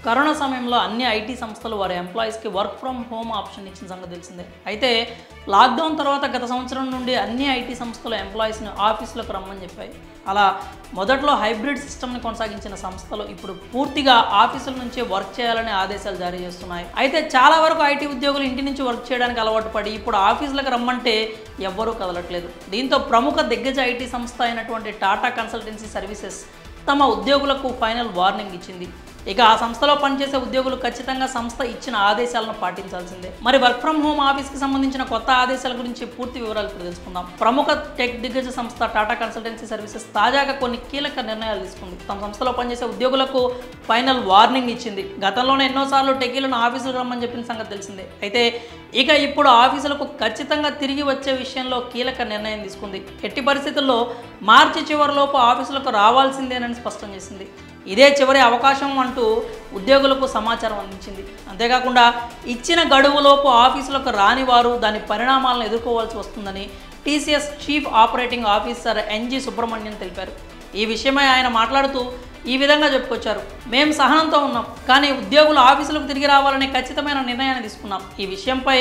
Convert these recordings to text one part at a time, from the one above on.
Corona సమయంలో అన్ని IT సంస్థలు వారి ఎంప్లాయీస్కి వర్క్ ఫ్రమ్ హోమ్ ఆప్షన్ ఇచ్చిన సంగతి తెలిసిందే. అయితే లాక్డౌన్ తర్వాత గత సంవత్సరం నుండి అన్ని ఐటీ సంస్థలు ఎంప్లాయీస్ని ఆఫీసులకు రమ్మని చెప్పాయి. అలా మొదట్లో హైబ్రిడ్ సిస్టమ్ని కొనసాగించిన సంస్థలు ఇప్పుడు పూర్తిగా ఆఫీసుల నుంచే వర్క్ చేయాలని ఆదేశాలు జారీ చేస్తున్నాయి. అయితే చాలా వరకు ఐటీ ఉద్యోగులు ఇంటి నుంచి వర్క్ చేయడానికి అలవాటు పడి ఇప్పుడు ఆఫీసులకు రమ్మంటే ఎవ్వరూ కదలట్లేదు. దీంతో ప్రముఖ దిగ్గజ ఐటీ సంస్థ అయినటువంటి టాటా కన్సల్టెన్సీ సర్వీసెస్ తమ ఉద్యోగులకు ఫైనల్ వార్నింగ్ ఇచ్చింది. ఇక ఆ సంస్థలో పనిచేసే ఉద్యోగులు ఖచ్చితంగా సంస్థ ఇచ్చిన ఆదేశాలను పాటించాల్సిందే. మరి వర్క్ ఫ్రమ్ హోమ్ ఆఫీస్కి సంబంధించిన కొత్త ఆదేశాల గురించి పూర్తి వివరాలు ఇప్పుడు తెలుసుకుందాం. ప్రముఖ టెక్ దిగ్గజ సంస్థ టాటా కన్సల్టెన్సీ సర్వీసెస్ తాజాగా కొన్ని కీలక నిర్ణయాలు తీసుకుంది. తమ సంస్థలో పనిచేసే ఉద్యోగులకు ఫైనల్ వార్నింగ్ ఇచ్చింది. గతంలోనే ఎన్నోసార్లు టెకీలను ఆఫీసులకు రమ్మని చెప్పిన సంగతి తెలిసిందే. అయితే ఇక ఇప్పుడు ఆఫీసులకు ఖచ్చితంగా తిరిగి వచ్చే విషయంలో కీలక నిర్ణయం తీసుకుంది. ఎట్టి పరిస్థితుల్లో మార్చి చివరిలోపు ఆఫీసులకు రావాల్సిందేనని స్పష్టం చేసింది. ఇదే చివరి అవకాశం అంటూ ఉద్యోగులకు సమాచారం అందించింది. అంతేకాకుండా ఇచ్చిన గడువులోపు ఆఫీసులకు రాని వారు దాని పరిణామాలను ఎదుర్కోవాల్సి వస్తుందని TCS chief operating officer N G Subrahmanyan తెలిపారు. ఈ విషయమై ఆయన మాట్లాడుతూ ఈ విధంగా చెప్పుకొచ్చారు. మేము సహనంతో ఉన్నాం, కానీ ఉద్యోగులు ఆఫీసులకు తిరిగి రావాలనే ఖచ్చితమైన నిర్ణయాన్ని తీసుకున్నాం. ఈ విషయంపై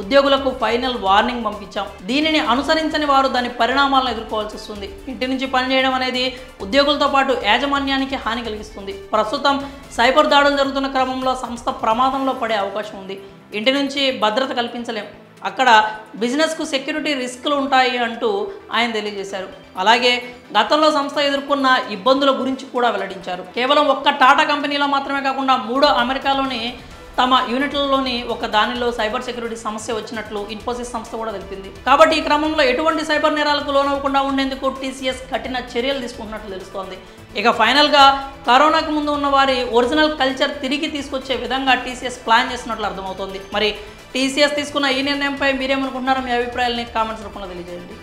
ఉద్యోగులకు ఫైనల్ వార్నింగ్ పంపించాం. దీనిని అనుసరించని వారు దాని పరిణామాలను ఎదుర్కోవాల్సి వస్తుంది. ఇంటి నుంచి పనిచేయడం అనేది ఉద్యోగులతో పాటు యాజమాన్యానికి హాని కలిగిస్తుంది. ప్రస్తుతం సైబర్ దాడులు జరుగుతున్న క్రమంలో సంస్థ ప్రమాదంలో పడే అవకాశం ఉంది. ఇంటి నుంచి భద్రత కల్పించలేం, అక్కడ బిజినెస్కు సెక్యూరిటీ రిస్కులు ఉంటాయి అంటూ ఆయన తెలియజేశారు. అలాగే గతంలో సంస్థ ఎదుర్కొన్న ఇబ్బందుల గురించి కూడా వెల్లడించారు. కేవలం ఒక్క టాటా కంపెనీలో మాత్రమే కాకుండా 3 అమెరికాలోని తమ యూనిట్లలోని ఒక దానిలో సైబర్ సెక్యూరిటీ సమస్య వచ్చినట్లు ఇన్ఫోసిస్ సంస్థ కూడా తెలిపింది. కాబట్టి ఈ క్రమంలో ఎటువంటి సైబర్ నేరాలకు లోనవ్వకుండా ఉండేందుకు టీసీఎస్ కఠిన చర్యలు తీసుకుంటున్నట్లు తెలుస్తోంది. ఇక ఫైనల్గా కరోనాకు ముందు ఉన్న వారి ఒరిజినల్ కల్చర్ తిరిగి తీసుకొచ్చే విధంగా టీసీఎస్ ప్లాన్ చేస్తున్నట్లు అర్థమవుతోంది. మరి టీసీఎస్ తీసుకున్న ఈ నిర్ణయంపై మీరేమనుకుంటున్నారో మీ అభిప్రాయాలని కామెంట్స్ రూపంలో తెలియజేయండి.